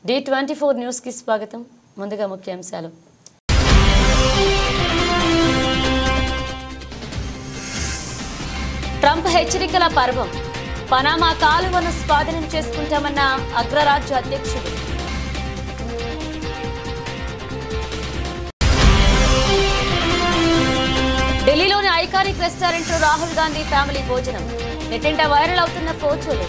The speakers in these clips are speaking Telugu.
D24 న్యూస్ కి స్వాగతం. ముందుగా ముఖ్యాంశాలు. ట్రంప్ హెచ్చరికల పర్వం. పనామా కాలువను స్వాధీనం చేసుకుంటామన్న అగ్రరాజ్య అధ్యక్షుడు. ఢిల్లీలోని ఐకానిక్ రెస్టారెంట్ లో రాహుల్ గాంధీ ఫ్యామిలీ భోజనం. నెట్టింట వైరల్ అవుతున్న ఫోటోలు.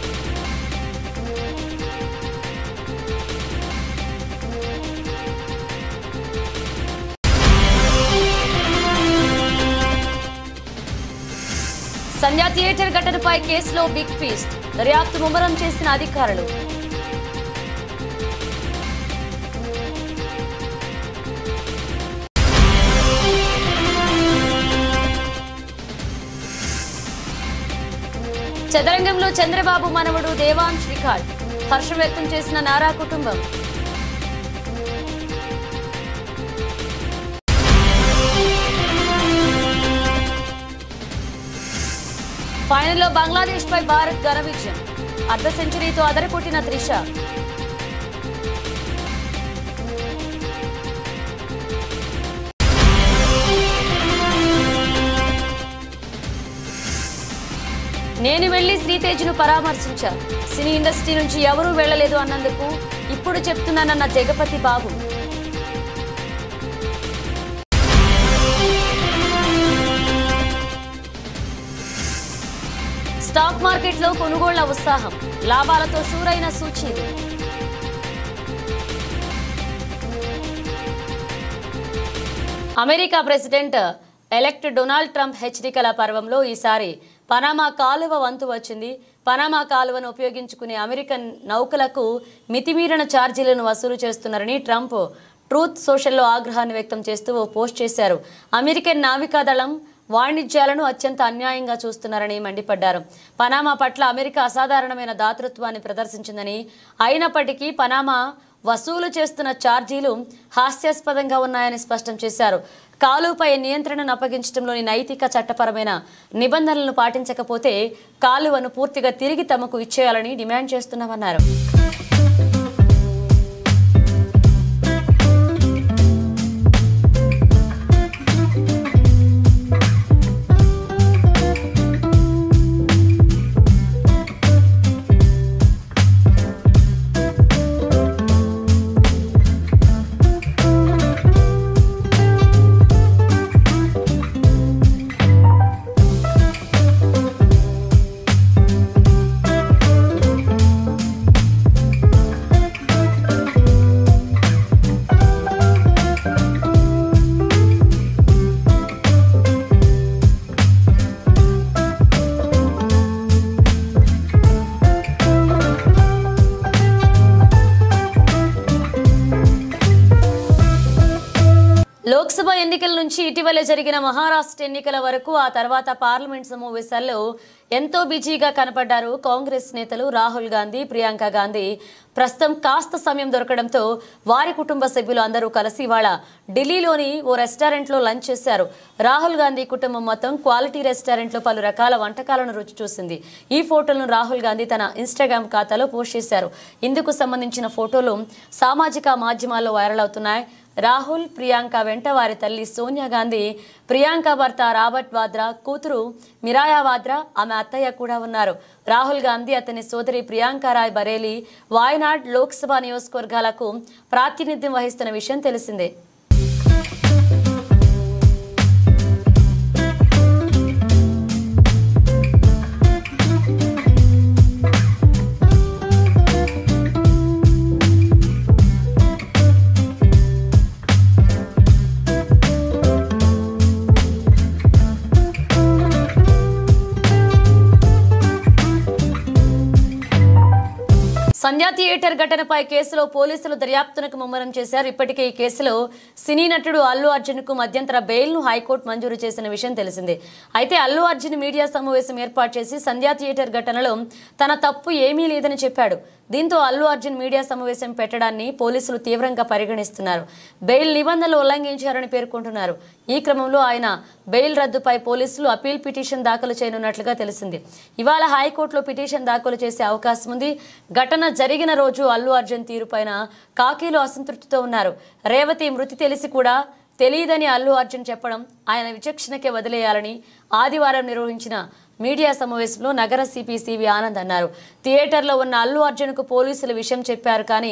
సంధ్యా థియేటర్ ఘటనపై కేసులో బిగ్ ఫీస్ట్. దర్యాప్తు ముమ్మరం చేసిన అధికారులు. చదరంగంలో చంద్రబాబు మనవడు దేవాంశ్ రికార్డ్. హర్షం వ్యక్తం చేసిన నారా కుటుంబం. ఫైనల్లో బంగ్లాదేశ్ పై భారత్ ఘన విజయం. అర్ధ సెంచరీతో అదరకొట్టిన త్రిష. నేను వెళ్లి శ్రీతేజ్ను పరామర్శించా. సినీ ఇండస్ట్రీ నుంచి ఎవరూ వెళ్లలేదు అన్నందుకు ఇప్పుడు చెప్తున్నానన్న జగపతి బాబు. స్టాక్ మార్కెట్లో కొనుగోళ్ల ఉత్సాహం. లాభాలతో షూరైన సూచీలు. America president elect Donald Trump హెచ్చరికల పర్వంలో ఈసారి పనామా కాలువ వంతు వచ్చింది. పనామా కాలువను ఉపయోగించుకునే అమెరికన్ నౌకలకు మితిమీరిన ఛార్జీలను వసూలు చేస్తున్నారని ట్రంప్ ట్రూత్ సోషల్లో ఆగ్రహాన్ని వ్యక్తం చేస్తూ ఓ పోస్ట్ చేశారు. అమెరికన్ నావికాదళం వాణిజ్యాలను అత్యంత అన్యాయంగా చూస్తున్నారని మండిపడ్డారు. పనామా పట్ల అమెరికా అసాధారణమైన దాతృత్వాన్ని ప్రదర్శించిందని, అయినప్పటికీ పనామా వసూలు చేస్తున్న ఛార్జీలు హాస్యాస్పదంగా ఉన్నాయని స్పష్టం చేశారు. కాలువపై నియంత్రణను అప్పగించడంలోని నైతిక చట్టపరమైన నిబంధనలను పాటించకపోతే కాలువను పూర్తిగా తిరిగి తమకు ఇచ్చేయాలని డిమాండ్ చేస్తున్నామన్నారు. లోక్సభ ఎన్నికల నుంచి ఇటీవలే జరిగిన మహారాష్ట్ర ఎన్నికల వరకు, ఆ తర్వాత పార్లమెంట్ సమావేశాల్లో ఎంతో బిజీగా కనపడ్డారు కాంగ్రెస్ నేతలు రాహుల్ గాంధీ, ప్రియాంక గాంధీ. ప్రస్తుతం కాస్త సమయం దొరకడంతో వారి కుటుంబ సభ్యులు అందరూ కలిసి ఇవాళ ఢిల్లీలోని ఓ రెస్టారెంట్లో లంచ్ చేశారు. రాహుల్ గాంధీ కుటుంబం మొత్తం క్వాలిటీ రెస్టారెంట్లో పలు రకాల వంటకాలను రుచి చూసింది. ఈ ఫోటోలను రాహుల్ గాంధీ తన ఇన్స్టాగ్రామ్ ఖాతాలో పోస్ట్ చేశారు. ఇందుకు సంబంధించిన ఫోటోలు సామాజిక మాధ్యమాల్లో వైరల్ అవుతున్నాయి. రాహుల్, ప్రియాంక వెంట వారి తల్లి సోనియా గాంధీ, ప్రియాంక భర్త రాబర్ట్ వాద్రా, కూతురు మిరాయా వాద్రా, ఆమె అత్తయ్య కూడా ఉన్నారు. రాహుల్ గాంధీ అతని సోదరి ప్రియాంక రాయ్ బరేలీ, వాయనాడ్ లోక్సభ నియోజకవర్గాలకు ప్రాతినిధ్యం వహిస్తున్న విషయం తెలిసిందే. సంధ్యా థియేటర్ ఘటనపై కేసులో పోలీసులు దర్యాప్తునకు ముమ్మరం చేశారు. ఇప్పటికే ఈ కేసులో సినీ నటుడు అల్లు అర్జున్ కు మధ్యంతర బెయిల్ను హైకోర్టు మంజూరు చేసిన విషయం తెలిసిందే. అయితే అల్లు అర్జున్ మీడియా సమావేశం ఏర్పాటు చేసి సంధ్యా థియేటర్ ఘటనలో తన తప్పు ఏమీ లేదని చెప్పాడు. దీంతో అల్లు అర్జున్ మీడియా సమావేశం పెట్టడాన్ని పోలీసులు తీవ్రంగా పరిగణిస్తున్నారు. బెయిల్ నిబంధనలు ఉల్లంఘించారని పేర్కొంటున్నారు. ఈ క్రమంలో ఆయన బెయిల్ రద్దుపై పోలీసులు అపీల్ పిటిషన్ దాఖలు చేయనున్నట్లుగా తెలిసింది. ఇవాళ హైకోర్టులో పిటిషన్ దాఖలు చేసే అవకాశం ఉంది. ఘటన జరిగిన రోజు అల్లు అర్జున్ తీరుపైన కాకీలు అసంతృప్తితో ఉన్నారు. రేవతి మృతి తెలిసి కూడా తెలియదని అల్లు అర్జున్ చెప్పడం ఆయన విచక్షణకే వదిలేయాలని ఆదివారం నిర్వహించిన మీడియా సమావేశంలో నగర సిపి సివి ఆనంద్ అన్నారు. థియేటర్లో ఉన్న అల్లు అర్జున్కు పోలీసులు విషయం చెప్పారు, కానీ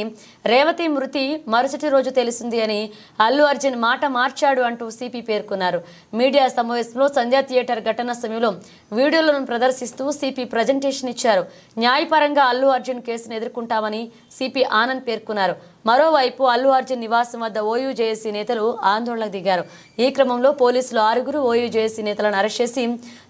రేవతి మృతి మరుసటి రోజు తెలిసింది అని అల్లు అర్జున్ మాట మార్చాడు అంటూ సిపి పేర్కొన్నారు. మీడియా సమావేశంలో సంధ్యా థియేటర్ ఘటన సమయంలో వీడియోలను ప్రదర్శిస్తూ సిపి ప్రజెంటేషన్ ఇచ్చారు. న్యాయపరంగా అల్లు అర్జున్ కేసును ఎదుర్కొంటామని సిపి ఆనంద్ పేర్కొన్నారు. మరోవైపు అల్లు అర్జున్ నివాసం వద్ద ఓయూ జేఏసీ నేతలు ఆందోళనకు దిగారు. ఈ క్రమంలో పోలీసులు 6 ఓయూ జేఏసీ నేతలను అరెస్ట్ చేసి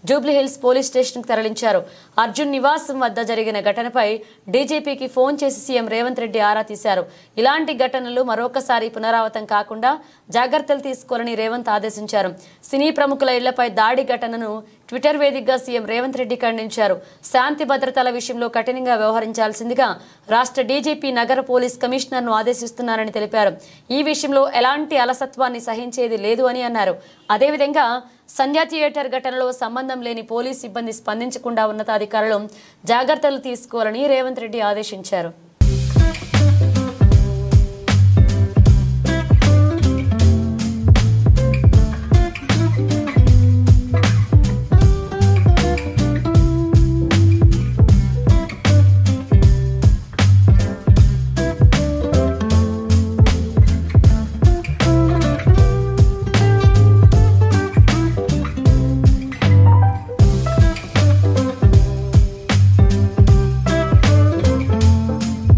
జూబ్లీహిల్స్ పోలీస్ స్టేషన్కు తరలించారు. అర్జున్ నివాసం వద్ద జరిగిన ఘటనపై డీజీపీకి ఫోన్ చేసి సీఎం రేవంత్ రెడ్డి ఆరా తీశారు. ఇలాంటి ఘటనలు మరొకసారి పునరావృతం కాకుండా జాగ్రత్తలు తీసుకోవాలని రేవంత్ ఆదేశించారు. సినీ ప్రముఖుల ఇళ్లపై దాడి ఘటనను ట్విట్టర్ వేదికగా సీఎం రేవంత్ రెడ్డి ఖండించారు. శాంతి భద్రతల విషయంలో కఠినంగా వ్యవహరించాల్సిందిగా రాష్ట్ర డీజీపీ నగర పోలీస్ కమిషనర్ను ఆదేశిస్తున్నారని తెలిపారు. ఈ విషయంలో ఎలాంటి అలసత్వాన్ని సహించేది లేదు అని అన్నారు. అదేవిధంగా సంధ్యా థియేటర్ ఘటనలో సంబంధం లేని పోలీస్ సిబ్బంది స్పందించకుండా ఉన్నతాధికారులు జాగ్రత్తలు తీసుకోవాలని రేవంత్ రెడ్డి ఆదేశించారు.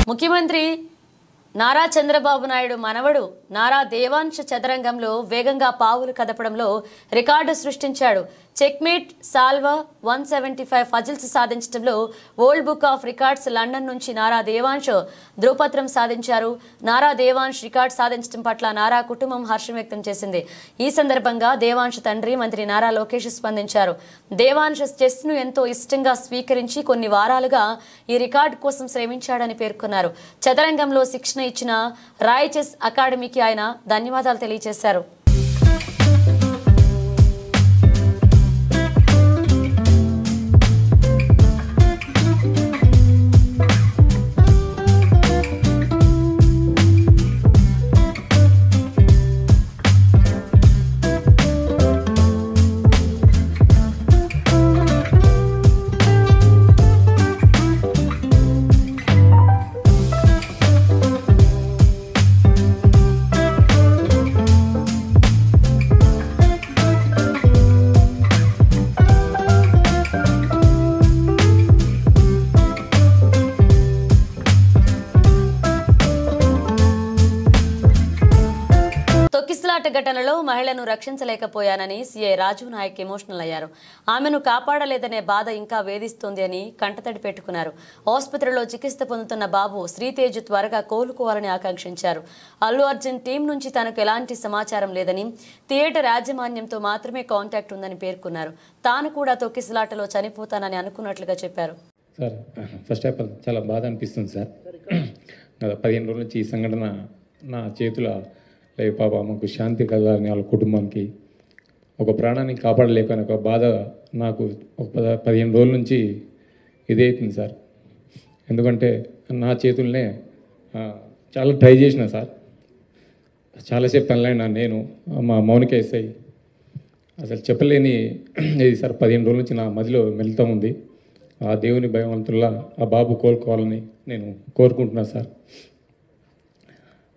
ముఖ్యమంత్రి నారా చంద్రబాబు నాయుడు మనవడు నారా దేవాంశ్ చదరంగంలో వేగంగా పావులు కదపడంలో రికార్డు సృష్టించాడు. చెక్మేట్ సాల్వా 175 ఫజిల్స్ సాధించడంలో world book of records London నుంచి నారా దేవాంశ్ ధృవపత్రం సాధించారు. నారా దేవాంశ్ రికార్డు సాధించడం పట్ల నారా కుటుంబం హర్షం వ్యక్తం చేసింది. ఈ సందర్భంగా దేవాంశ్ తండ్రి మంత్రి నారా లోకేష్ స్పందించారు. దేవాంశ్ చెస్ను ఎంతో ఇష్టంగా స్వీకరించి కొన్ని వారాలుగా ఈ రికార్డు కోసం శ్రమించాడని పేర్కొన్నారు. చదరంగంలో శిక్షణ ఇచ్చిన రాయ్ చెస్ అకాడమీకి ఆయన ధన్యవాదాలు తెలియజేశారు. తొక్కిసలాట ఘటనలో మహిళను రక్షించలేకపోయానని సీఐ రాజు నాయక్ ఎమోషనల్ అయ్యారు. ఆమెను కాపాడలేదనే బాధ ఇంకా వేధిస్తోంది అని కంటతడి పెట్టుకున్నారు. ఆసుపత్రిలో చికిత్స పొందుతున్న బాబు శ్రీతేజ్ త్వరగా కోలుకోవాలని ఆకాంక్షించారు. అల్లు అర్జున్ టీం నుంచి తనకు ఎలాంటి సమాచారం లేదని, థియేటర్ యాజమాన్యంతో మాత్రమే కాంటాక్ట్ ఉందని పేర్కొన్నారు. తాను కూడా తొక్కిసలాటలో చనిపోతానని అనుకున్నట్లుగా చెప్పారు. సార్, ఫస్ట్ ఆఫ్ ఆల్ చాలా బాధ అనిపిస్తుంది సార్. 15 రోజుల నుంచి ఈ సంఘటన నా చేతుల లేదు. పాప మాకు శాంతి కలగాలని వాళ్ళ కుటుంబానికి ఒక ప్రాణాన్ని కాపాడలేకని ఒక బాధ నాకు ఒక 15 రోజుల నుంచి ఇదే అవుతుంది సార్. ఎందుకంటే నా చేతుల్నే చాలా ట్రై చేసిన సార్. చాలాసేపు తనలైనా నేను మా మౌనిక ఎస్ఐ అసలు చెప్పలేని ఇది సార్. 15 రోజుల నుంచి నా మదిలో మెలుతూ ఉంది. ఆ దేవుని భగవంతుల్లా ఆ బాబు కోలుకోవాలని నేను కోరుకుంటున్నాను సార్.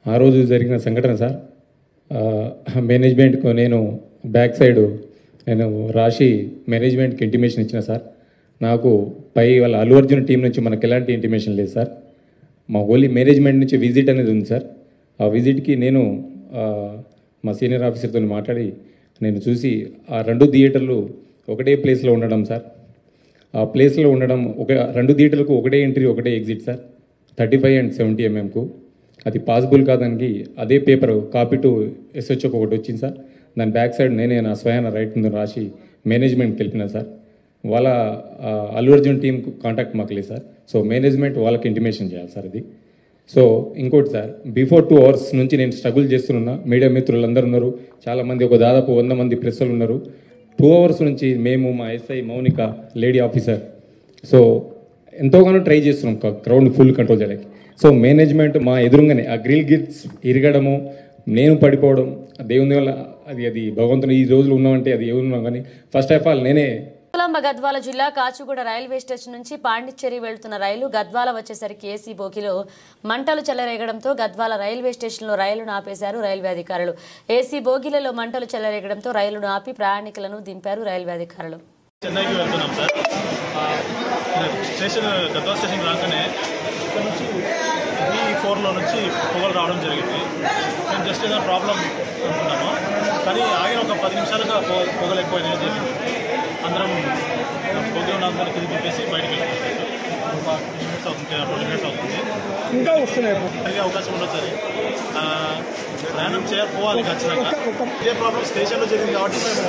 ఆ రోజు జరిగిన సంఘటన సార్, మేనేజ్మెంట్కు నేను బ్యాక్ సైడ్ నేను రాసి మేనేజ్మెంట్కి ఇంటిమేషన్ ఇచ్చిన సార్. నాకు పై వాళ్ళ అల్లు అర్జున్ టీం నుంచి మనకు ఎలాంటి ఇంటిమేషన్ లేదు సార్. మా ఓన్లీ మేనేజ్మెంట్ నుంచి విజిట్ అనేది ఉంది సార్. ఆ విజిట్కి నేను మా సీనియర్ ఆఫీసర్తో మాట్లాడి నేను చూసి ఆ 2 థియేటర్లు ఒకటే ప్లేస్లో ఉండడం సార్. ఆ ప్లేస్లో ఉండడం 2 థియేటర్లకు ఒకటే ఎంట్రీ ఒకటే ఎగ్జిట్ సార్. 35 and 70 mm అది పాసిబుల్ కాదానికి అదే పేపర్ కాపీ టు SHOకి ఒకటి వచ్చింది సార్. దాని బ్యాక్ సైడ్ నేనే నా స్వయాన రైట్ ముందు రాసి మేనేజ్మెంట్కి వెళ్ళినా సార్. వాళ్ళ అల్లు అర్జున్ టీం కాంటాక్ట్ మాకు లేదు సార్. సో మేనేజ్మెంట్ వాళ్ళకి ఇంటిమేషన్ చేయాలి సార్ ఇది. సో ఇంకోటి సార్, బిఫోర్ 2 hours నుంచి నేను స్ట్రగుల్ చేస్తున్నా. మీడియా మిత్రులు అందరూ ఉన్నారు, చాలామంది, ఒక దాదాపు 100 మంది ప్రెస్సులు ఉన్నారు. 2 hours నుంచి మేము, మా SI Mounika lady officer, so ఎంతోగానో ట్రై చేస్తున్నాం క్రౌడ్ ఫుల్ కంట్రోల్ చేయడానికి. సో మేనేజ్మెంట్ మా ఎదురుగానే ఆ గ్రిల్ గిట్స్ ఇరగడము, నేను పడిపోవడం, దేవుని వల్ల అది భగవంతుని ఈ రోజులు ఉన్నామంటే అది ఏమున్నాం. కానీ ఫస్ట్ ఆఫ్ ఆల్ నేనే గద్వాల జిల్లా కాచిగూడ రైల్వే స్టేషన్ నుంచి పాండిచ్చేరి వెళ్తున్న రైలు గద్వాల వచ్చేసరికి ఏసీ బోగిలో మంటలు చెలరేగడంతో గద్వాల రైల్వే స్టేషన్లో రైలును ఆపేశారు రైల్వే అధికారులు. ఏసీ బోగిలలో మంటలు చెలరేగడంతో రైలును ఆపి ప్రయాణికులను దింపారు రైల్వే అధికారులు. చెన్నైకి వెళ్తున్నాం సార్. స్టేషన్ గద్వాల స్టేషన్ రాగానే ఇక్కడ నుంచి B4లో నుంచి పొగలు రావడం జరిగింది. మేము జస్ట్ ఏదైనా ప్రాబ్లం అనుకున్నాము, కానీ ఆగిన ఒక 10 నిమిషాలుగా పొగలు ఎక్కువైనాయి జరిగింది. అందరం పొగలు ఉన్న అందరికీ తిరిగిపేసి బయటకు వెళ్ళిపోతాం. ఒక 20 minutes అవుతుంది, ఇంకా వస్తున్నాయి. అలాగే అవకాశం ఉండదు సార్. ప్రయాణం పోవాలి ఖచ్చితంగా. ఇదే ప్రాబ్లం స్టేషన్లో జరిగింది కాబట్టి మేము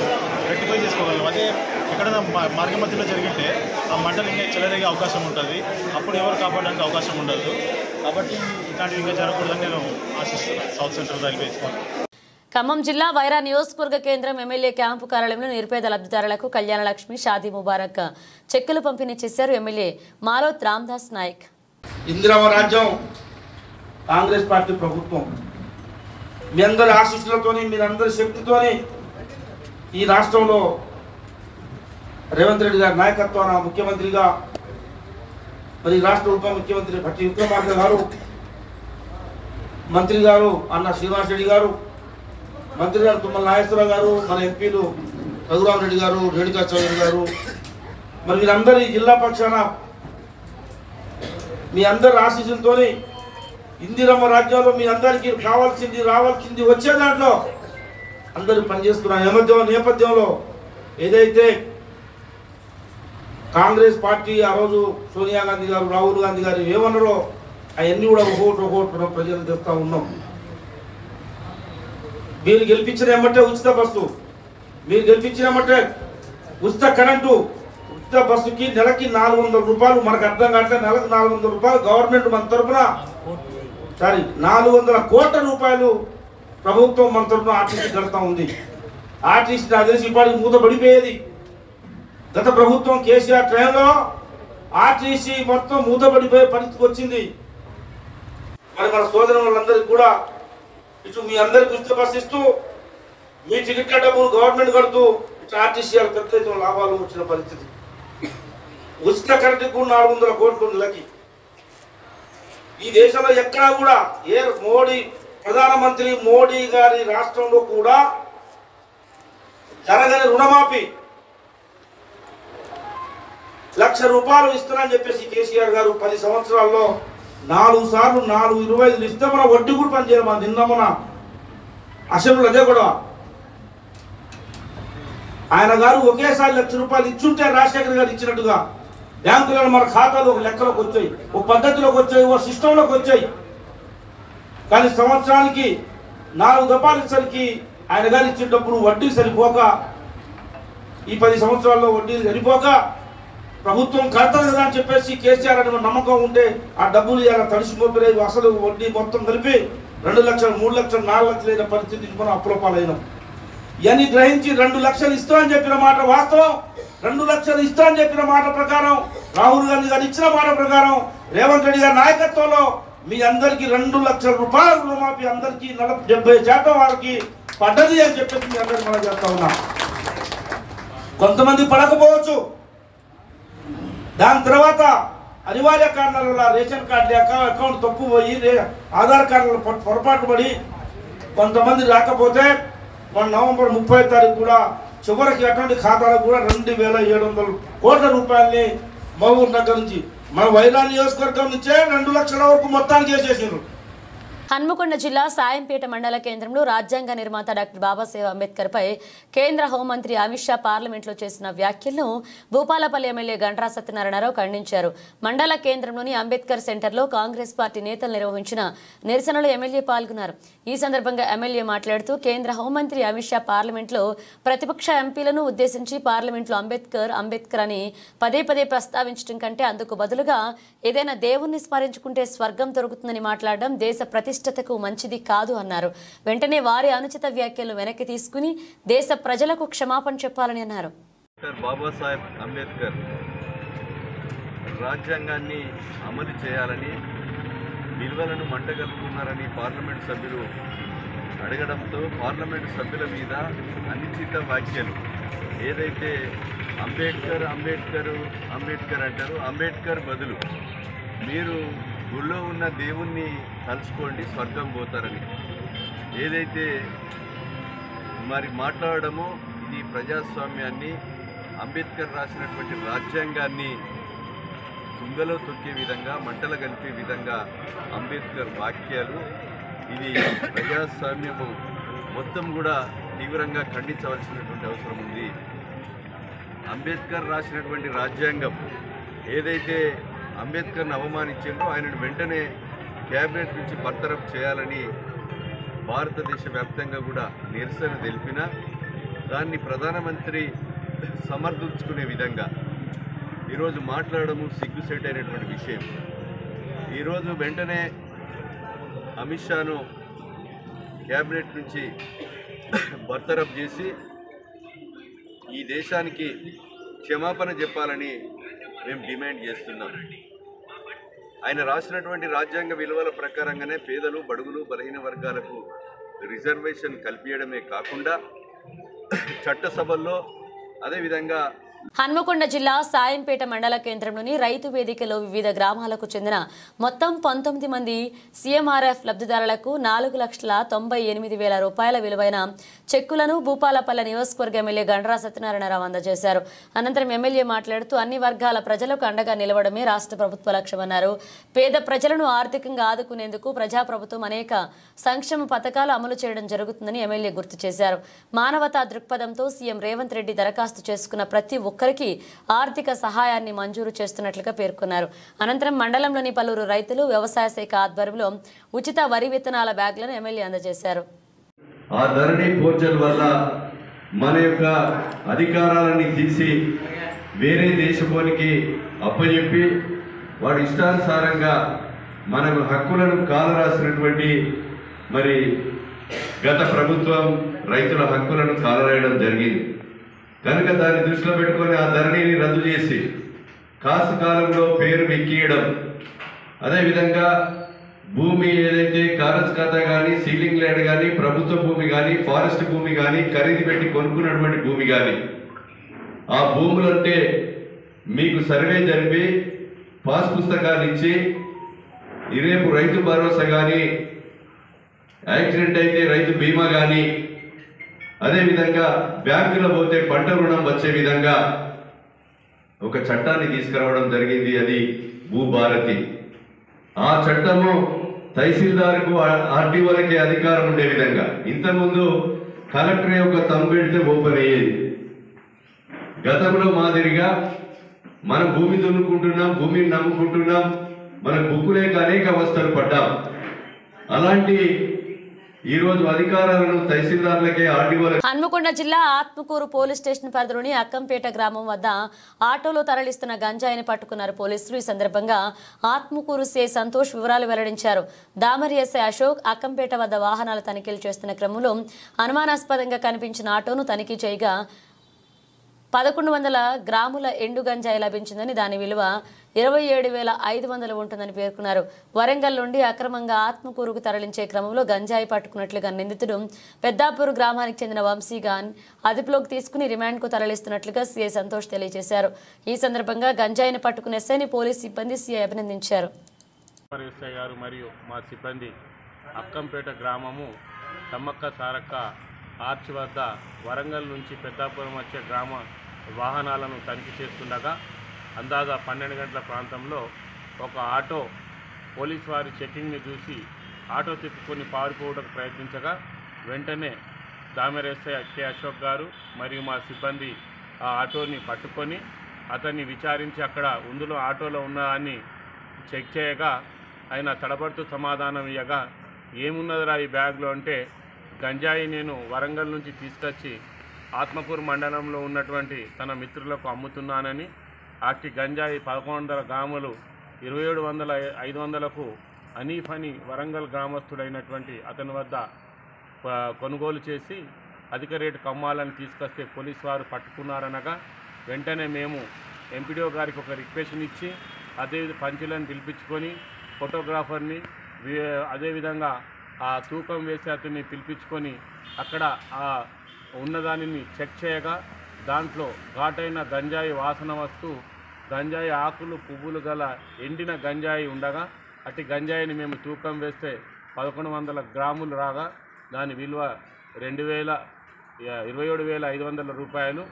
రెక్టిఫై చేసుకోగలం. అదే ఎక్కడైనా మార్గ మధ్యలో జరిగితే ఆ మంటలు ఇంకా చెలరేగే అవకాశం ఉంటుంది, అప్పుడు ఎవరు కాపాడడానికి అవకాశం ఉండదు. కాబట్టి ఇట్లాంటివి ఇంకా జరగకూడదని నేను ఆశిస్తున్నాను. South central railway. ఖమ్మం జిల్లా వైరా నియోజకవర్గ కేంద్రం ఎమ్మెల్యే క్యాంపు కార్యాలయంలో నిరుపేద లబ్ధిదారులకు కళ్యాణ లక్ష్మి, షాదీ ముబారక్ చెక్కులు పంపిణీ చేశారు ఎమ్మెల్యే మాలోత్ రామ్దాస్ నాయక్. ఇందిరమ్మ రాజ్యం, కాంగ్రెస్ పార్టీ ప్రభుత్వం, మీ అందరి ఆశీస్సులతోని, మీరందరి శక్తితోని ఈ రాష్ట్రంలో రేవంత్ రెడ్డి గారి నాయకత్వాన ముఖ్యమంత్రిగా, మరి రాష్ట్ర ఉప ముఖ్యమంత్రి భట్టి విక్రమార్క గారు, మంత్రి గారు అన్న శ్రీనివాస్ రెడ్డి గారు, మంత్రి గారు తుమ్మల నాగేశ్వరరావు గారు, మన ఎంపీలు రఘురామ్ రెడ్డి గారు, రేణుకా చౌదరి గారు, మరి వీరందరి జిల్లా పక్షాన మీ అందరి ఆశీస్సులతో ఇందిరమ్మ రాజ్యంలో మీ అందరికీ కావాల్సింది, రావాల్సింది వచ్చే దాంట్లో అందరూ పనిచేస్తున్న నేపథ్యంలో ఏదైతే కాంగ్రెస్ పార్టీ ఆ రోజు సోనియా గాంధీ గారు, రాహుల్ గాంధీ గారు ఏమన్నారో అవన్నీ కూడా ఒకటి ప్రజలు చెప్తా ఉన్నాం. మీరు గెలిపించిన ఏమంటే ఉచిత బస్సు, మీరు గెలిపించిన ఏమంటే ఉచిత కరెంటు, ఉచిత బస్సుకి నెలకి 400 రూపాయలు. మనకు అర్థం కావట్లే, నెలకు 400 రూపాయలు గవర్నమెంట్ మన తరఫున 400 కోట్ల రూపాయలు ప్రభుత్వం మన తరఫున ఆర్టీసీ కడతా ఉంది. ఆర్టీసీ నాకు తెలిసి ఇప్పటికి మూతపడిపోయేది. గత ప్రభుత్వం కేసీఆర్ టైంలో ఆర్టీసీ మొత్తం మూతపడిపోయే పరిస్థితికి వచ్చింది. మరి మన సోదరుల వాళ్ళందరికీ కూడా ఇటు మీ అందరికి ఉచిత బస్సు ఇస్తూ, మీ టికెట్ల డబ్బులు గవర్నమెంట్ కడుతూ, ఇటు ఆర్టీసీ పెద్ద ఎత్తున లాభాలు వచ్చిన పరిస్థితి. ఉచిత కరెంటుకు 400 కోట్లు నెలకి. ఈ దేశంలో ఎక్కడా కూడా ప్రధానమంత్రి మోడీ గారి రాష్ట్రంలో కూడా జరగని రుణమాఫీ 1,00,000 రూపాయలు ఇస్తానని చెప్పేసి కేసీఆర్ గారు 10 సంవత్సరాల్లో 4 సార్లు 4.25 ఇస్తే మన వడ్డీ కూడా పనిచేయాలి. మన నిన్న మన అసెంబ్లీ అదే కూడా ఆయన గారు ఒకేసారి 1,00,000 రూపాయలు ఇచ్చుంటే రాజశేఖర్ గారు ఇచ్చినట్టుగా బ్యాంకులలో మన ఖాతాలో ఒక లెక్కలోకి వచ్చాయి, ఒక పద్ధతిలోకి వచ్చాయి, ఒక సిస్టంలోకి వచ్చాయి. కానీ సంవత్సరానికి 4 దఫాలు ఇచ్చరికి ఆయన గారు ఇచ్చేటప్పుడు వడ్డీ సరిపోక, ఈ 10 సంవత్సరాల్లో వడ్డీ సరిపోక ప్రభుత్వం కడతారు కదా అని చెప్పేసి కేసీఆర్ అని నమ్మకం ఉంటే ఆ డబ్బులు ఇలా తడిసిపోయి అసలు వడ్డీ మొత్తం కలిపి 2 లక్షలు, 3 లక్షలు, 4 లక్షలు అయిన పరిస్థితి మనం అప్పుల పాలైనాం. ఇవన్నీ గ్రహించి 2 లక్షలు ఇస్తామని చెప్పిన మాట వాస్తవం. 2 లక్షలు ఇస్తామని చెప్పిన మాట ప్రకారం, రాహుల్ గాంధీ గారు ఇచ్చిన మాట ప్రకారం, రేవంత్ రెడ్డి గారి నాయకత్వంలో మీ అందరికీ 2 లక్షల రూపాయల రుణమాఫీ అందరికీ 70% వారికి పడ్డది అని చెప్పేసి మీ అందరికీ మనం చెప్తా ఉన్నాం. కొంతమంది పడకపోవచ్చు. దాని తర్వాత అనివార్య కారణాల వల్ల రేషన్ కార్డు లేక, అకౌంట్ తప్పుపోయి, ఆధార్ కార్డుల పొరపాటు పడి కొంతమంది రాకపోతే మన నవంబర్ 30వ తారీఖు కూడా చివరికి అటువంటి ఖాతాలకు కూడా 2,700 కోట్ల రూపాయలని మహబూబ్ నగర్ నుంచి, మన వైరా నియోజకవర్గం నుంచే 2 లక్షల వరకు మొత్తానికి చేసేసారు. హన్మకొండ జిల్లా సాయంపేట మండల కేంద్రంలో రాజ్యాంగ నిర్మాత డాక్టర్ బాబాసాహెబ్ అంబేద్కర్ పై కేంద్ర హోంమంత్రి అమిత్ షా పార్లమెంట్లో చేసిన వ్యాఖ్యలను భూపాలపల్లి ఎమ్మెల్యే గంట్రా సత్యనారాయణరావు ఖండించారు. మండల కేంద్రంలోని అంబేద్కర్ సెంటర్లో కాంగ్రెస్ పార్టీ నేతలు నిర్వహించిన నిరసనలో ఎమ్మెల్యే పాల్గొన్నారు. ఈ సందర్భంగా ఎమ్మెల్యే మాట్లాడుతూ కేంద్ర హోంమంత్రి అమిత్ షా పార్లమెంట్లో ప్రతిపక్ష ఎంపీలను ఉద్దేశించి పార్లమెంట్లో అంబేద్కర్ అని పదే పదే ప్రస్తావించడం కంటే అందుకు బదులుగా ఏదైనా దేవుణ్ణి స్మరించుకుంటే స్వర్గం దొరుకుతుందని మాట్లాడడం దేశ ప్రతిష్టతకు మంచిది కాదు అన్నారు. వెంటనే వారి అనుచిత వ్యాఖ్యలను వెనక్కి తీసుకుని దేశ ప్రజలకు క్షమాపణ చెప్పాలని అన్నారు. బాబాసాహెబ్ అంబేద్కర్ రాజ్యాంగాన్ని అమలు చేయాలని విలువలను మంటగలుపుతున్నారని పార్లమెంట్ సభ్యులు అడగడంతో పార్లమెంట్ సభ్యుల మీద అనుచిత వ్యాఖ్యలు ఏదైతే అంబేద్కర్ అంటారు, అంబేద్కర్ బదులు మీరు గుళ్ళో ఉన్న దేవుణ్ణి తలుచుకోండి స్వర్గం పోతారని ఏదైతే మరి మాట్లాడడమో ఇది ప్రజాస్వామ్యాన్ని అంబేద్కర్ రాసినటువంటి రాజ్యాంగాన్ని తుంగలో తొక్కే విధంగా మంటలు కలిపే విధంగా అంబేద్కర్ వాక్యాలు ఇది ప్రజాస్వామ్యము మొత్తం కూడా తీవ్రంగా ఖండించవలసినటువంటి అవసరం ఉంది. అంబేద్కర్ రాసినటువంటి రాజ్యాంగం ఏదైతే అంబేద్కర్ని అవమానించిందో ఆయనను వెంటనే క్యాబినెట్ నుంచి బర్తరఫ్ చేయాలని భారతదేశ వ్యాప్తంగా కూడా నిరసన తెలిపిన దాన్ని ప్రధానమంత్రి సమర్థించుకునే విధంగా ఈరోజు మాట్లాడము సిగ్గుసేటైనటువంటి విషయం. ఈరోజు వెంటనే అమిత్ షాను క్యాబినెట్ నుంచి బర్తరఫ్ చేసి ఈ దేశానికి క్షమాపణ చెప్పాలని మేము డిమాండ్ చేస్తున్నాం. ఆయన రాసినటువంటి రాజ్యాంగ విలువల ప్రకారంగానే పేదలు, బడుగులు, బలహీన వర్గాలకు రిజర్వేషన్ కల్పించడమే కాకుండా చట్టసభల్లో అదేవిధంగా హన్మకొండ జిల్లా సాయంపేట మండల కేంద్రంలోని రైతు వేదికలో వివిధ గ్రామాలకు చెందిన మొత్తం 19 మంది సీఎంఆర్ఎఫ్ లబ్ధిదారులకు 4,98,000 రూపాయల విలువైన చెక్కులను భూపాలపల్లి నియోజకవర్గ ఎమ్మెల్యే గండ్రా సత్యనారాయణరావు అందజేశారు. అనంతరం ఎమ్మెల్యే మాట్లాడుతూ అన్ని వర్గాల ప్రజలకు అండగా నిలవడమే రాష్ట్ర ప్రభుత్వ లక్ష్యమన్నారు. పేద ప్రజలను ఆర్థికంగా ఆదుకునేందుకు ప్రజాప్రభుత్వం అనేక సంక్షేమ పథకాలు అమలు చేయడం జరుగుతుందని ఎమ్మెల్యే గుర్తు చేశారు. మానవతా దృక్పథంతో సీఎం రేవంత్ రెడ్డి దరఖాస్తు చేసుకున్న ప్రతి ఒక్కరికి ఆర్థిక సహాయాన్ని మంజూరు చేస్తున్నట్లుగా పేర్కొన్నారు. అనంతరం మండలంలోని పలువురు రైతులు వ్యవసాయ శాఖ ఆధ్వర్యంలో ఉచిత వరి విత్తనాల బ్యాగ్లను ఎమ్మెల్యే అందజేశారు. ఆ ధరణి పోర్టల్ వల్ల మన యొక్క అధికారాలని తీసి వేరే దేశపోనికి అప్పచెప్పి వాడి ఇష్టానుసారంగా మనకు హక్కులను కాలరాసినటువంటి మరి గత ప్రభుత్వం రైతుల హక్కులను కాలరాయడం జరిగింది కనుక దాన్ని దృష్టిలో పెట్టుకొని ఆ ధరణిని రద్దు చేసి కాసు కాలంలో పేరు ఎక్కియడం, అదేవిధంగా భూమి ఏదైతే కారజ్ ఖాతా కానీ, సీలింగ్ ల్యాండ్ కానీ, ప్రభుత్వ భూమి కానీ, ఫారెస్ట్ భూమి కానీ, ఖరీదు పెట్టి కొనుక్కున్నటువంటి భూమి కానీ ఆ భూములంటే మీకు సర్వే జరిపి పాస్ పుస్తకాలు ఇచ్చి రేపు రైతు భరోసా కానీ, యాక్సిడెంట్ అయితే రైతు బీమా కానీ, అదేవిధంగా బ్యాంకులో పోతే పంట రుణం వచ్చే విధంగా ఒక చట్టాన్ని తీసుకురావడం జరిగింది. అది భూభారతి. ఆ చట్టము తహసీల్దార్కు, ఆర్డీఓలకి అధికారం ఉండే విధంగా, ఇంతకుముందు కలెక్టర్ యొక్క తంబు పెడితే ఓపెన్ అయ్యేది. గతంలో మాదిరిగా మనం భూమి దున్నుకుంటున్నాం, భూమిని నమ్ముకుంటున్నాం, మన బుక్కులేక అనేక అవస్థలు పడ్డాం. అలాంటి ఈరోజు అధికారాలను తహసీల్దార్లకే, ఆర్డీఓలకే. హన్మకొండ జిల్లా ఆత్మకూరు పోలీస్ స్టేషన్ పరిధిలోని అక్కంపేట గ్రామం వద్ద ఆటోలో తరలిస్తున్న గంజాయిని పట్టుకున్నారు పోలీసులు. ఈ సందర్భంగా ఆత్మకూరు సీఐ సంతోష్ వివరాలు వెల్లడించారు. దామరి ఎస్ఐ అశోక్ అక్కంపేట వద్ద వాహనాల తనిఖీలు చేస్తున్న క్రమంలో అనుమానాస్పదంగా కనిపించిన ఆటోను తనిఖీ చేయగా 1,100 గ్రాముల ఎండు గంజాయి లభించిందని, దాని విలువ 27,500 ఉంటుందని పేర్కొన్నారు. వరంగల్ నుండి అక్రమంగా ఆత్మకూరుకు తరలించే క్రమంలో గంజాయి పట్టుకున్నట్లుగా నిందితుడు పెద్దాపూర్ గ్రామానికి చెందిన వంశీగాన్ అదుపులోకి తీసుకుని రిమాండ్కు తరలిస్తున్నట్లుగా సీఐ సంతోష్ తెలియజేశారు. ఈ సందర్భంగా గంజాయిని పట్టుకున్న ఎస్ఐని పోలీస్ సిబ్బంది సీఐ అభినందించారు. ఎస్ఐ గారు మరియు మా సిబ్బంది అక్కంపేట గ్రామము తమ్మక్క సారక్క ఆర్చ్ వద్ద వరంగల్ నుంచి పెద్దాపురం వచ్చే గ్రామ వాహనాలను తనిఖీ చేస్తుండగా అందాజా 12 గంటల ప్రాంతంలో ఒక ఆటో పోలీస్ వారి చెకింగ్ని చూసి ఆటో తిప్పుకొని పారిపోవడానికి ప్రయత్నించగా వెంటనే దామెర ఎస్ఐ కె అశోక్ గారు మరియు మా సిబ్బంది ఆ ఆటోని పట్టుకొని అతన్ని విచారించి అక్కడ అందులో ఆటోలో ఉన్నదాన్ని చెక్ చేయగా ఆయన తడబడుతూ సమాధానం ఇవ్వగా ఏమున్నదిరా ఈ బ్యాగ్లో అంటే గంజాయి నేను వరంగల్ నుంచి తీసుకొచ్చి ఆత్మకూరు మండలంలో ఉన్నటువంటి తన మిత్రులకు అమ్ముతున్నానని అట్టి గంజాయి 1100 గ్రాములు 2700-500కు అనీఫ్ అని వరంగల్ గ్రామస్తుడైనటువంటి అతని వద్ద కొనుగోలు చేసి అధిక రేటుకు అమ్మాలని తీసుకొస్తే పోలీసు వారు పట్టుకున్నారనగా వెంటనే మేము ఎంపీడీఓ గారికి ఒక రిక్వెషన్ ఇచ్చి అదే పంచులను పిలిపించుకొని ఫోటోగ్రాఫర్ని అదేవిధంగా ఆ తూకం వేసి అతన్ని పిలిపించుకొని అక్కడ ఆ ఉన్నదానిని చెక్ చేయగా దాంట్లో ఘాటైన గంజాయి వాసన వస్తూ గంజాయి ఆకులు పువ్వులు గల ఎండిన గంజాయి ఉండగా అట్టి గంజాయిని మేము తూకం వేస్తే 1100 గ్రాములు రాగా దాని విలువ 27,500 రూపాయలు.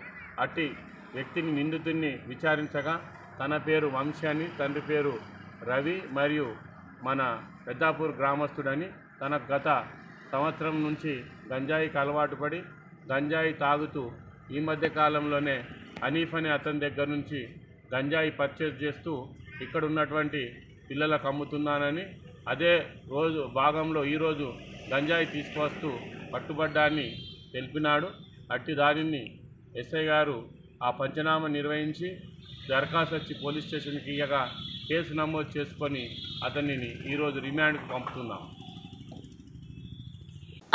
అట్టి వ్యక్తిని నిందితుడిని విచారించగా తన పేరు వంశీ అని, తండ్రి పేరు రవి మరియు మన పెద్దాపూర్ గ్రామస్తుడని, తన గత సంవత్సరం నుంచి గంజాయికి అలవాటు పడి గంజాయి తాగుతూ ఈ మధ్య కాలంలోనే అనీఫ్ అనే అతని దగ్గర నుంచి గంజాయి పర్చేజ్ చేస్తూ ఇక్కడ ఉన్నటువంటి పిల్లలకు అమ్ముతున్నానని, అదే రోజు భాగంలో ఈరోజు గంజాయి తీసుకువస్తూ పట్టుబడ్డాన్ని తెలిపినాడు. అట్టి దానిని ఎస్ఐ గారు ఆ పంచనామా నిర్వహించి దరఖాస్తు వచ్చి పోలీస్ స్టేషన్కి ఇయ్యగా కేసు నమోదు చేసుకొని అతనిని ఈరోజు రిమాండ్కు పంపుతున్నాం.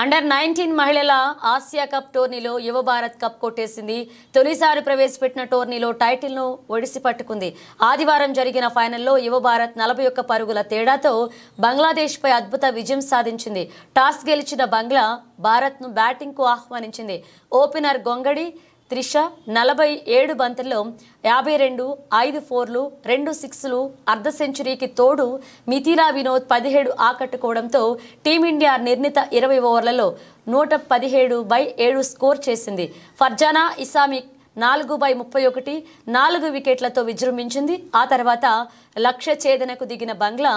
అండర్-19 మహిళల ఆసియా కప్ టోర్నీలో యువ భారత్ కప్ కొట్టేసింది. తొలిసారి ప్రవేశపెట్టిన టోర్నీలో టైటిల్ను ఒడిసి పట్టుకుంది. ఆదివారం జరిగిన ఫైనల్లో యువ భారత్ 41 పరుగుల తేడాతో బంగ్లాదేశ్పై అద్భుత విజయం సాధించింది. టాస్ గెలిచిన బంగ్లా భారత్ను బ్యాటింగ్కు ఆహ్వానించింది. ఓపెనర్ గొంగడి త్రిష 47 బంతుల్లో 52, 5 4లు, 2 6లు, అర్ధ సెంచరీకి తోడు మిథిలా వినోద్ 17 ఆకట్టుకోవడంతో టీమిండియా నిర్ణీత 20 ఓవర్లలో 117/7 స్కోర్ చేసింది. ఫర్జానా ఇస్లామిక్ 4/31 4 వికెట్లతో విజృంభించింది. ఆ తర్వాత లక్ష్య ఛేదనకు దిగిన బంగ్లా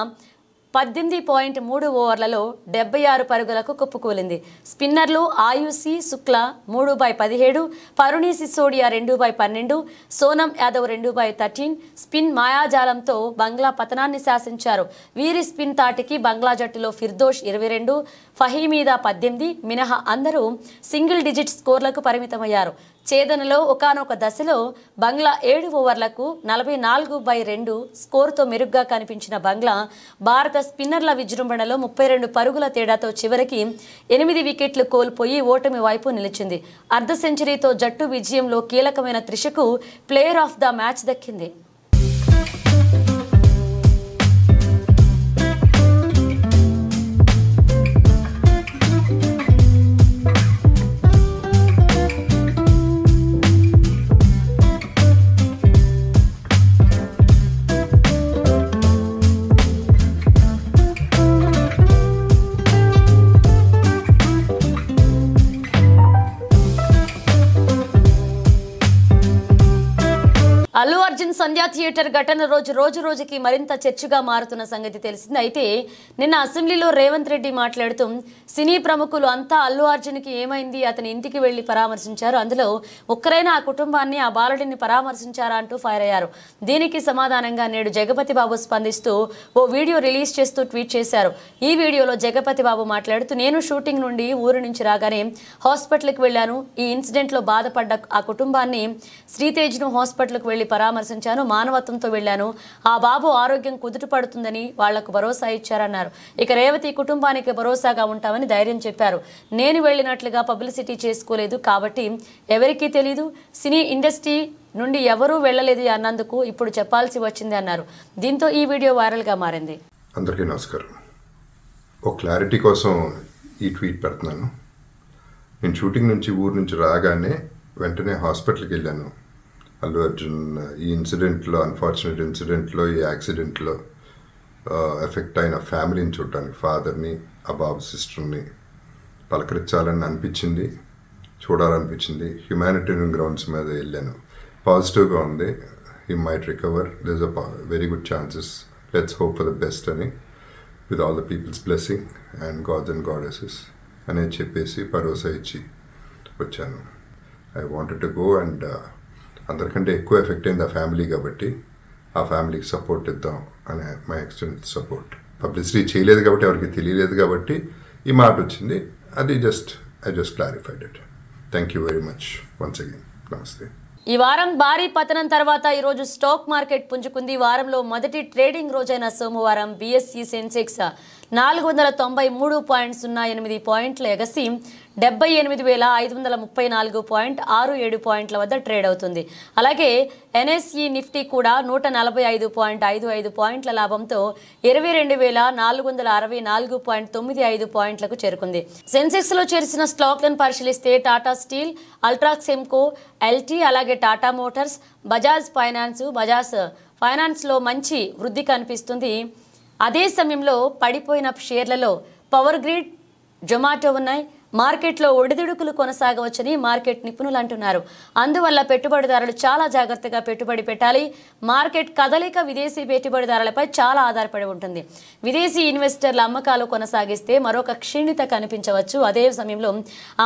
18.3 ఓవర్లలో 76 పరుగులకు కుప్పకూలింది. స్పిన్నర్లు ఆయుషి శుక్లా 3/17, పరుణి సిసోడియా 2/12, సోనం యాదవ్ 2/13 స్పిన్ మాయాజాలంతో బంగ్లా పతనాన్ని శాసించారు. వీరి స్పిన్ తాటికి బంగ్లా జట్టులో ఫిర్దోష్ 22, ఫహీమీదా 18 మినహా అందరూ సింగిల్ డిజిట్ స్కోర్లకు పరిమితమయ్యారు. ఛేదనలో ఒకానొక దశలో బంగ్లా 7 ఓవర్లకు 44/2 స్కోరుతో మెరుగ్గా కనిపించిన బంగ్లా భారత స్పిన్నర్ల విజృంభణలో 32 పరుగుల తేడాతో చివరికి 8 వికెట్లు కోల్పోయి ఓటమి వైపు నిలిచింది. అర్ధ సెంచరీతో జట్టు విజయంలో కీలకమైన త్రిషకు ప్లేయర్ ఆఫ్ ద మ్యాచ్ దక్కింది. అల్లు అర్జున్ సంధ్యా థియేటర్ ఘటన రోజుకి మరింత చర్చగా మారుతున్న సంగతి తెలిసింది. అయితే నిన్న అసెంబ్లీలో రేవంత్ రెడ్డి మాట్లాడుతూ సినీ ప్రముఖులు అంతా అల్లు అర్జున్కి ఏమైంది, అతని ఇంటికి వెళ్లి పరామర్శించారు, అందులో ఒక్కరైనా ఆ కుటుంబాన్ని ఆ బాలుడిని పరామర్శించారా అంటూ ఫైర్ అయ్యారు. దీనికి సమాధానంగా నేడు జగపతి బాబు స్పందిస్తూ ఓ వీడియో రిలీజ్ చేస్తూ ట్వీట్ చేశారు. ఈ వీడియోలో జగపతి బాబు మాట్లాడుతూ నేను షూటింగ్ నుండి ఊరు నుంచి రాగానే హాస్పిటల్కి వెళ్ళాను. ఈ ఇన్సిడెంట్లో బాధపడ్డ ఆ కుటుంబాన్ని శ్రీతేజ్ను హాస్పిటల్కి వెళ్లి పరామర్శించాను. మానవత్వంతో వెళ్లాను. ఆ బాబు ఆరోగ్యం కుదుటపడుతుందని వాళ్లకు భరోసా ఇచ్చారన్నారు. ఇక రేవతి కుటుంబానికి భరోసాగా ఉంటామని ధైర్యం చెప్పారు. నేను వెళ్ళినట్లుగా పబ్లిసిటీ చేసుకోలేదు కాబట్టి ఎవరికీ తెలీదు. సినీ ఇండస్ట్రీ నుండి ఎవరూ వెళ్ళలేదు అన్నందుకు ఇప్పుడు చెప్పాల్సి వచ్చింది అన్నారు. దీంతో ఈ వీడియో వైరల్గా మారింది. అందరికీ నమస్కారం. ఒక క్లారిటీ కోసం ఈ ట్వీట్ పెడుతున్నాను. నేను షూటింగ్ నుంచి ఊరు నుంచి రాగానే వెంటనే హాస్పిటల్కి వెళ్ళాను. అల్లు అర్జున్ ఈ ఇన్సిడెంట్లో, అన్ఫార్చునేట్ ఇన్సిడెంట్లో, ఈ యాక్సిడెంట్లో ఎఫెక్ట్ అయిన ఫ్యామిలీని చూడటానికి, ఫాదర్ని, ఆ బాబు సిస్టర్ని పలకరించాలని అనిపించింది, చూడాలనిపించింది. హ్యుమానిటేరియన్ గ్రౌండ్స్ మీద వెళ్ళాను. పాజిటివ్గా ఉంది. He might recover, there is a very good chances, let's hope for the best అని with all the people's blessing and gods and goddesses అని చెప్పేసి భరోసా ఇచ్చి వచ్చాను. I wanted to go and అందరికంటే ఎక్కువ ఎఫెక్ట్ అయింది ఆ ఫ్యామిలీ కాబట్టి ఆ ఫ్యామిలీకి సపోర్ట్ ఇద్దాం అనే మై ఎక్స్టెంట్ సపోర్ట్. పబ్లిసిటీ చేయలేదు కాబట్టి ఎవరికి తెలియలేదు కాబట్టి ఈ మాట వచ్చింది. అది I just clarified it. Thank you very much once again. నమస్తే. ఈ వారం భారీ పతనం తర్వాత ఈరోజు స్టాక్ మార్కెట్ పుంజుకుంది. వారంలో మొదటి ట్రేడింగ్ రోజైన సోమవారం BSE సెన్సెక్స్ 493.08 పాయింట్ల ఎగసి 78,534.67 పాయింట్ల వద్ద ట్రేడ్ అవుతుంది. అలాగే NSE నిఫ్టీ కూడా 145.55 పాయింట్ల లాభంతో 22,464.95 పాయింట్లకు చేరుకుంది. సెన్సెక్స్లో చేర్చిన స్టాక్లను పరిశీలిస్తే టాటా స్టీల్, అల్ట్రాక్స్ ఎంకో, LT, అలాగే టాటా మోటార్స్, బజాజ్ ఫైనాన్స్లో మంచి వృద్ధి కనిపిస్తుంది. అదే సమయంలో పడిపోయిన షేర్లలో పవర్ గ్రిడ్, జొమాటో ఉన్నాయి. మార్కెట్లో ఒడిదుడుకులు కొనసాగవచ్చని మార్కెట్ నిపుణులు అంటున్నారు. అందువల్ల పెట్టుబడిదారులు చాలా జాగ్రత్తగా పెట్టుబడి పెట్టాలి. మార్కెట్ కదలిక విదేశీ పెట్టుబడిదారులపై చాలా ఆధారపడి ఉంటుంది. విదేశీ ఇన్వెస్టర్ల అమ్మకాలు కొనసాగిస్తే మరొక క్షీణత కనిపించవచ్చు. అదే సమయంలో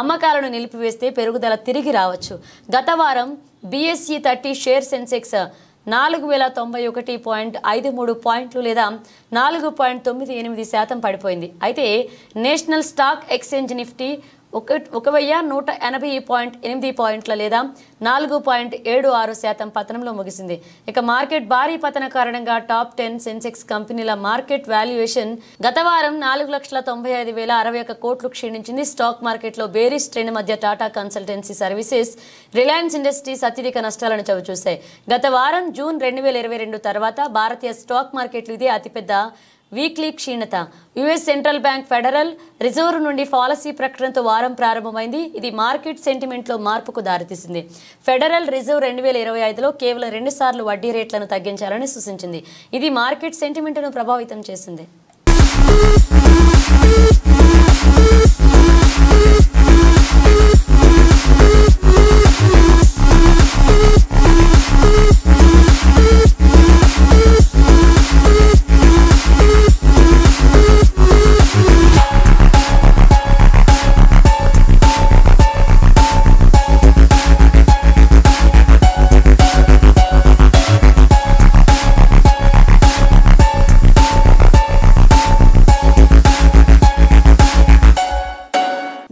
అమ్మకాలను నిలిపివేస్తే పెరుగుదల తిరిగి రావచ్చు. గత వారం BSE 30 షేర్ సెన్సెక్స్ 4,091.53 పాయింట్లు లేదా 4.98% పడిపోయింది. అయితే నేషనల్ స్టాక్ ఎక్స్చేంజ్ నిఫ్టీ 1,180.8 పాయింట్ల లేదా 4.76% పతనంలో ముగిసింది. ఇక మార్కెట్ భారీ పతన కారణంగా టాప్ 10 సెన్సెక్స్ కంపెనీల మార్కెట్ వాల్యుయేషన్ గత వారం 4,95,061 కోట్లు క్షీణించింది. స్టాక్ మార్కెట్లో బేరిష్ ట్రెండ్ మధ్య Tata consultancy services, Reliance industries అత్యధిక నష్టాలను చవిచూశాయి. గత వారం జూన్ 2022 తర్వాత భారతీయ స్టాక్ మార్కెట్లు ఇదే అతిపెద్ద వీక్లీ క్షీణత. US central bank federal reserve నుండి పాలసీ ప్రకటనతో వారం ప్రారంభమైంది. ఇది మార్కెట్ సెంటిమెంట్లో మార్పుకు దారితీసింది. ఫెడరల్ రిజర్వ్ 2025లో కేవలం 2 సార్లు వడ్డీ రేట్లను తగ్గించాలని సూచించింది. ఇది మార్కెట్ సెంటిమెంట్ను ప్రభావితం చేసింది.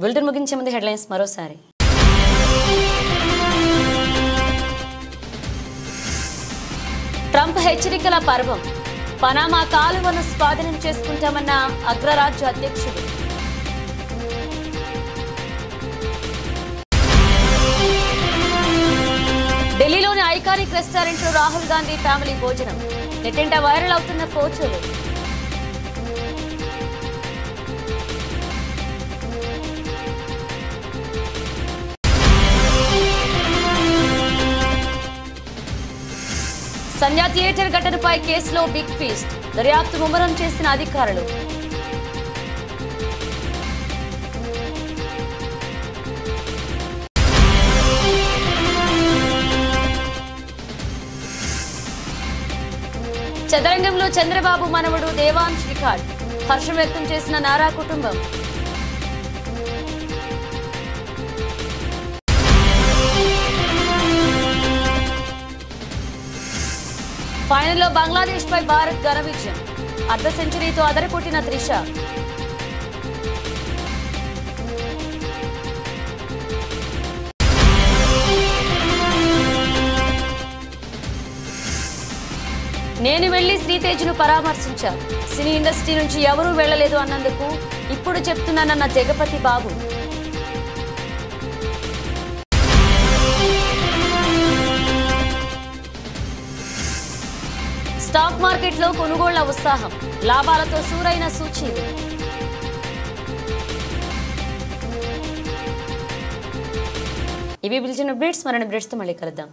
బులెటిన్ ముగించే ముందు హెడ్లైన్స్ మరోసారి. ట్రంప్ హెచ్చరికల పర్వం. పనామా కాలువను స్వాధీనం చేసుకుంటామన్న అగ్రరాజ్య అధ్యక్షుడు. ఢిల్లీలోని ఐకానిక్ రెస్టారెంట్లో రాహుల్ గాంధీ ఫ్యామిలీ భోజనం. నెట్టింట వైరల్ అవుతున్న ఫోటోలు. సంధ్యా థియేటర్ ఘటనపై కేసులో బిగ్ ఫీస్ట్. దర్యాప్తు ముమ్మరం చేసిన అధికారులు. చదరంగంలో చంద్రబాబు మనవడు దేవాంశ్ రికార్డ్. హర్షం వ్యక్తం చేసిన నారా కుటుంబం. ఫైనల్లో బంగ్లాదేశ్ పై భారత్ ఘన విజయం. అర్ధ సెంచరీతో అదరకొట్టిన త్రిష. నేను వెళ్లి శ్రీతేజ్ను పరామర్శించా. సినీ ఇండస్ట్రీ నుంచి ఎవరూ వెళ్లలేదు అన్నందుకు ఇప్పుడు చెప్తున్నానన్న జగపతి బాబు. స్టాక్ మార్కెట్లో కొనుగోళ్ల ఉత్సాహం. లాభాలతో షూరైన సూచీలు. ఇవి బులెటిన్ అప్డేట్స్. మరిన్ని అప్డేట్స్తో మళ్ళీ కలుద్దాం.